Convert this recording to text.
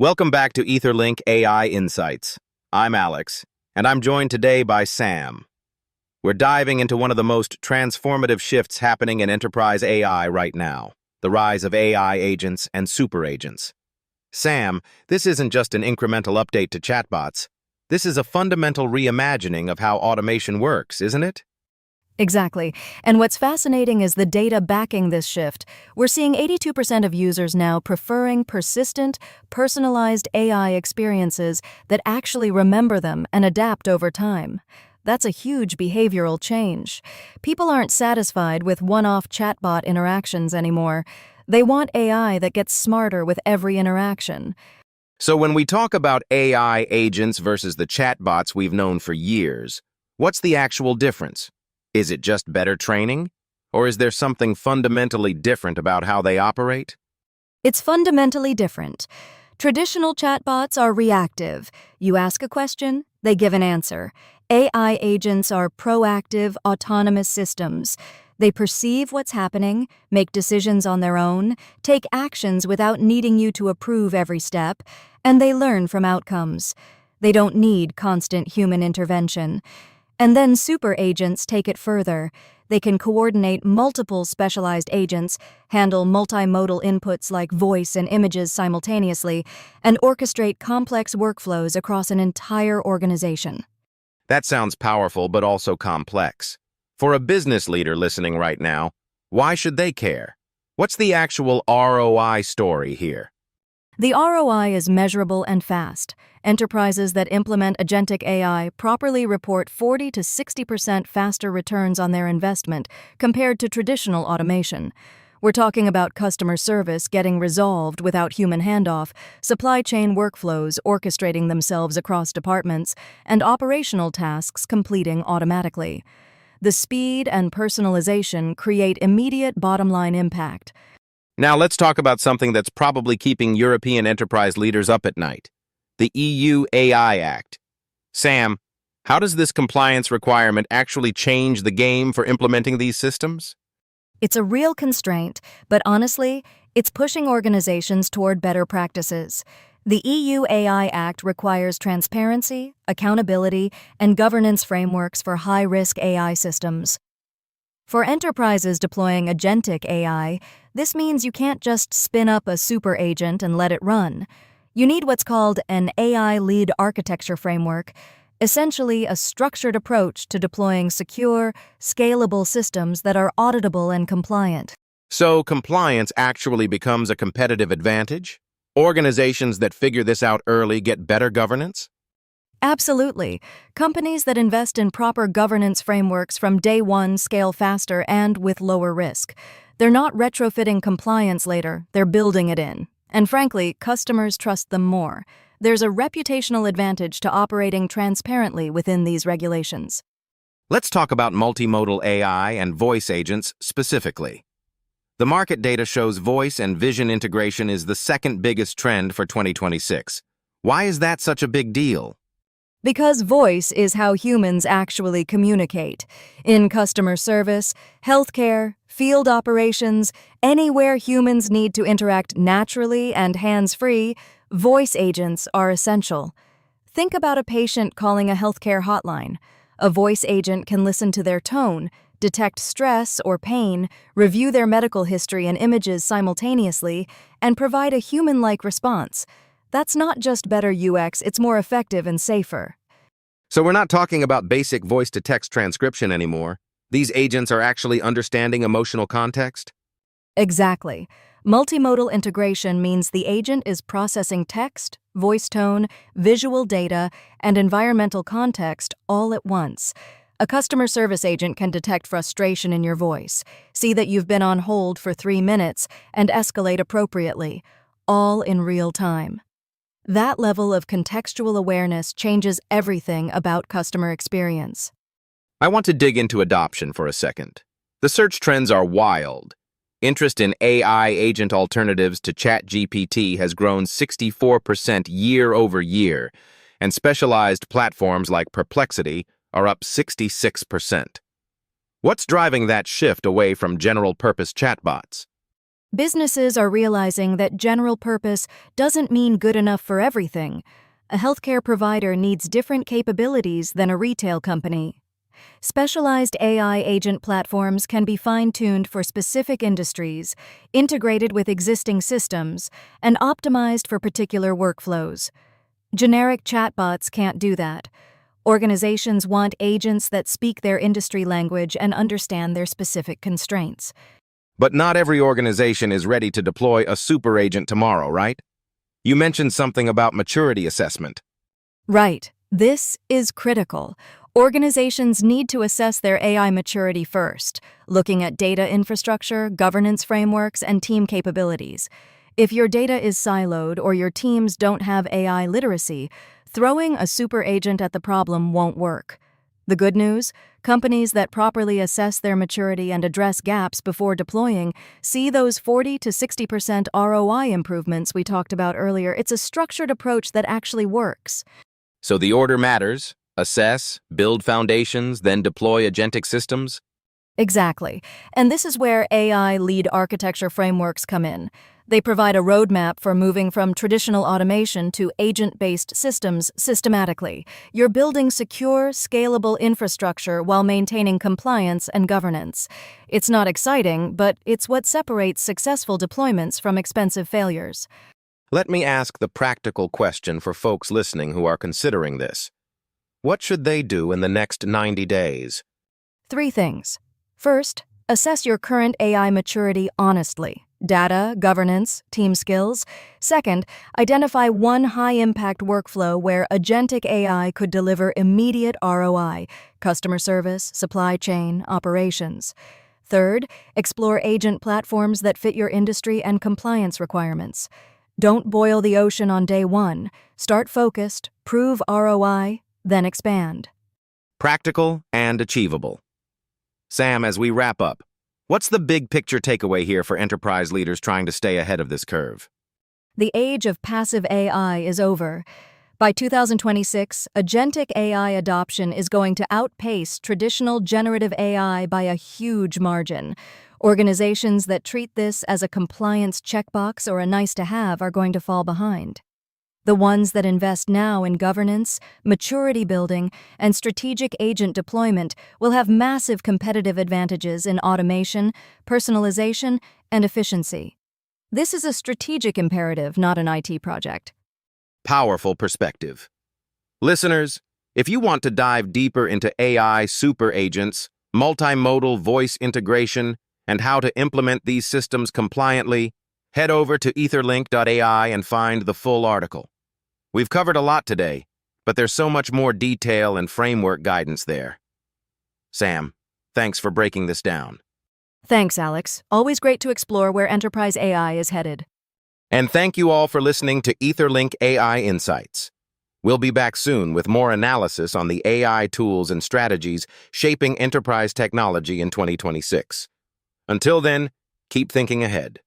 Welcome back to EtherLink AI Insights. I'm Alex, and I'm joined today by Sam. We're diving into one of the most transformative shifts happening in enterprise AI right now, the rise of AI agents and super agents. Sam, this isn't just an incremental update to chatbots. This is a fundamental reimagining of how automation works, isn't it? Exactly. And what's fascinating is the data backing this shift. We're seeing 82% of users now preferring persistent, personalized AI experiences that actually remember them and adapt over time. That's a huge behavioral change. People aren't satisfied with one-off chatbot interactions anymore. They want AI that gets smarter with every interaction. So when we talk about AI agents versus the chatbots we've known for years, what's the actual difference? Is it just better training? Or is there something fundamentally different about how they operate? It's fundamentally different. Traditional chatbots are reactive. You ask a question, they give an answer. AI agents are proactive, autonomous systems. They perceive what's happening, make decisions on their own, take actions without needing you to approve every step, and they learn from outcomes. They don't need constant human intervention. And then super agents take it further. They can coordinate multiple specialized agents, handle multimodal inputs like voice and images simultaneously, and orchestrate complex workflows across an entire organization. That sounds powerful but also complex. For a business leader listening right now, why should they care? What's the actual ROI story here? The ROI is measurable and fast. Enterprises that implement agentic AI properly report 40 to 60% faster returns on their investment compared to traditional automation. We're talking about customer service getting resolved without human handoff, supply chain workflows orchestrating themselves across departments, and operational tasks completing automatically. The speed and personalization create immediate bottom-line impact. Now let's talk about something that's probably keeping European enterprise leaders up at night. The EU AI Act. Sam, how does this compliance requirement actually change the game for implementing these systems? It's a real constraint, but honestly, it's pushing organizations toward better practices. The EU AI Act requires transparency, accountability, and governance frameworks for high-risk AI systems. For enterprises deploying agentic AI, this means you can't just spin up a super agent and let it run. You need what's called an AI lead architecture framework, essentially a structured approach to deploying secure, scalable systems that are auditable and compliant. So compliance actually becomes a competitive advantage? Organizations that figure this out early get better governance? Absolutely. Companies that invest in proper governance frameworks from day one scale faster and with lower risk. They're not retrofitting compliance later, they're building it in. And frankly, customers trust them more. There's a reputational advantage to operating transparently within these regulations. Let's talk about multimodal AI and voice agents specifically. The market data shows voice and vision integration is the second biggest trend for 2026. Why is that such a big deal? Because voice is how humans actually communicate. In customer service, healthcare, field operations, anywhere humans need to interact naturally and hands-free, voice agents are essential. Think about a patient calling a healthcare hotline. A voice agent can listen to their tone, detect stress or pain, review their medical history and images simultaneously, and provide a human-like response. That's not just better UX, it's more effective and safer. So we're not talking about basic voice-to-text transcription anymore. These agents are actually understanding emotional context? Exactly. Multimodal integration means the agent is processing text, voice tone, visual data, and environmental context all at once. A customer service agent can detect frustration in your voice, see that you've been on hold for 3 minutes, and escalate appropriately, all in real time. That level of contextual awareness changes everything about customer experience. I want to dig into adoption for a second. The search trends are wild. Interest in AI agent alternatives to ChatGPT has grown 64% year over year, and specialized platforms like Perplexity are up 66%. What's driving that shift away from general-purpose chatbots? Businesses are realizing that general purpose doesn't mean good enough for everything. A healthcare provider needs different capabilities than a retail company. Specialized AI agent platforms can be fine-tuned for specific industries, integrated with existing systems, and optimized for particular workflows. Generic chatbots can't do that. Organizations want agents that speak their industry language and understand their specific constraints. But not every organization is ready to deploy a super agent tomorrow, right? You mentioned something about maturity assessment. Right. This is critical. Organizations need to assess their AI maturity first, looking at data infrastructure, governance frameworks, and team capabilities. If your data is siloed or your teams don't have AI literacy, throwing a super agent at the problem won't work. The good news? Companies that properly assess their maturity and address gaps before deploying see those 40 to 60% ROI improvements we talked about earlier. It's a structured approach that actually works. So the order matters. Assess, build foundations, then deploy agentic systems? Exactly. And this is where AI lead architecture frameworks come in. They provide a roadmap for moving from traditional automation to agent-based systems systematically. You're building secure, scalable infrastructure while maintaining compliance and governance. It's not exciting, but it's what separates successful deployments from expensive failures. Let me ask the practical question for folks listening who are considering this. What should they do in the next 90 days? 3 things. First, assess your current AI maturity honestly. Data, governance, team skills. Second, identify one high-impact workflow where agentic AI could deliver immediate ROI, customer service, supply chain, operations. Third, explore agent platforms that fit your industry and compliance requirements. Don't boil the ocean on day one. Start focused, prove ROI, then expand. Practical and achievable. Sam, as we wrap up, what's the big picture takeaway here for enterprise leaders trying to stay ahead of this curve? The age of passive AI is over. By 2026, agentic AI adoption is going to outpace traditional generative AI by a huge margin. Organizations that treat this as a compliance checkbox or a nice-to-have are going to fall behind. The ones that invest now in governance, maturity building, and strategic agent deployment will have massive competitive advantages in automation, personalization, and efficiency. This is a strategic imperative, not an IT project. Powerful perspective. Listeners, if you want to dive deeper into AI super agents, multimodal voice integration, and how to implement these systems compliantly, head over to etherlink.ai and find the full article. We've covered a lot today, but there's so much more detail and framework guidance there. Sam, thanks for breaking this down. Thanks, Alex. Always great to explore where enterprise AI is headed. And thank you all for listening to EtherLink AI Insights. We'll be back soon with more analysis on the AI tools and strategies shaping enterprise technology in 2026. Until then, keep thinking ahead.